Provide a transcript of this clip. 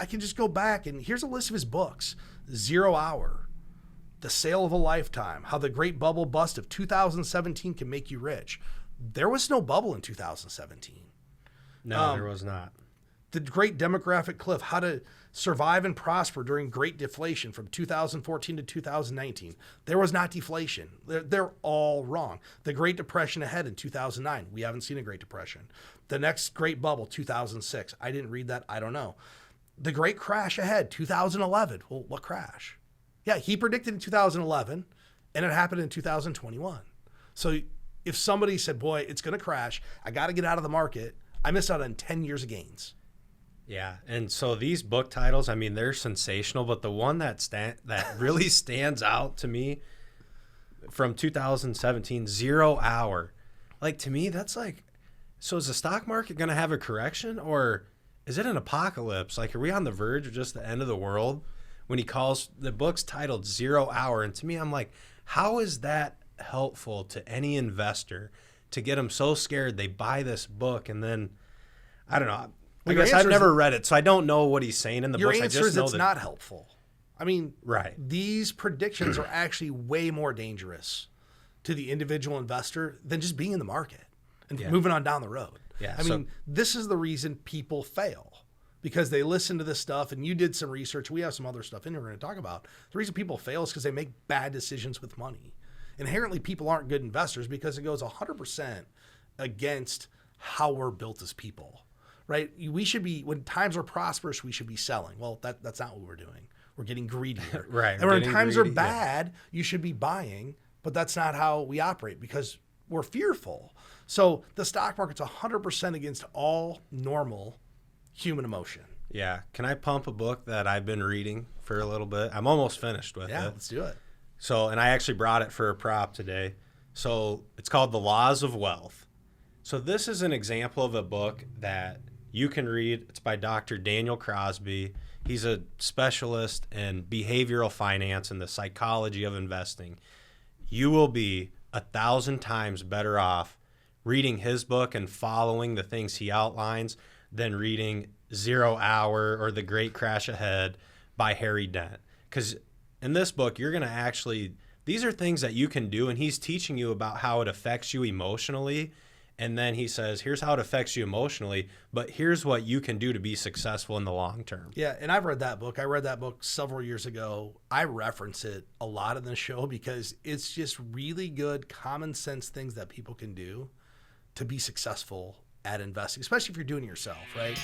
I can just go back and here's a list of his books. 0 Hour, The Sale of a Lifetime, How the Great Bubble Bust of 2017 Can Make You Rich. There was no bubble in 2017. No, there was not. The Great Demographic Cliff, How to Survive and Prosper During Great Deflation from 2014 to 2019. There was not deflation. They're all wrong. The Great Depression Ahead in 2009. We haven't seen a Great Depression. The Next Great Bubble, 2006. I didn't read that. I don't know. The Great Crash Ahead, 2011. Well, what crash? Yeah, he predicted in 2011, and it happened in 2021. So if somebody said, boy, it's going to crash, I got to get out of the market, I missed out on 10 years of gains. Yeah, and so these book titles, I mean, they're sensational, but the one that really stands out to me from 2017, 0 Hour. Like, to me, that's like, so is the stock market going to have a correction, or is it an apocalypse? Like, are we on the verge of just the end of the world? When he calls, the book's titled 0 Hour, and to me, I'm like, how is that helpful to any investor to get them so scared they buy this book? And then, I don't know. I guess I've never read it, so I don't know what he's saying in the books. Your answer is it's not helpful. I mean, right. These predictions are actually way more dangerous to the individual investor than just being in the market and moving on down the road. Yeah, I mean, this is the reason people fail, because they listen to this stuff, and you did some research. We have some other stuff in here we're going to talk about. The reason people fail is because they make bad decisions with money. Inherently, people aren't good investors because it goes 100% against how we're built as people. Right? We should be, when times are prosperous, we should be selling. Well, that's not what we're doing. We're getting greedier. Right. And when times are bad, you should be buying, but that's not how we operate because we're fearful. So the stock market's 100% against all normal human emotion. Yeah. Can I pump a book that I've been reading for a little bit? I'm almost finished with it. Yeah, let's do it. So, and I actually brought it for a prop today. So it's called The Laws of Wealth. So this is an example of a book that you can read. It's by Dr. Daniel Crosby. He's a specialist in behavioral finance and the psychology of investing. You will be 1,000 times better off reading his book and following the things he outlines than reading 0 Hour or The Great Crash Ahead by Harry Dent. Because in this book, you're going to actually, these are things that you can do, and he's teaching you about how it affects you emotionally. And then he says, here's how it affects you emotionally, but here's what you can do to be successful in the long term. Yeah, and I've read that book. I read that book several years ago. I reference it a lot in the show because it's just really good, common sense things that people can do to be successful at investing, especially if you're doing it yourself, right?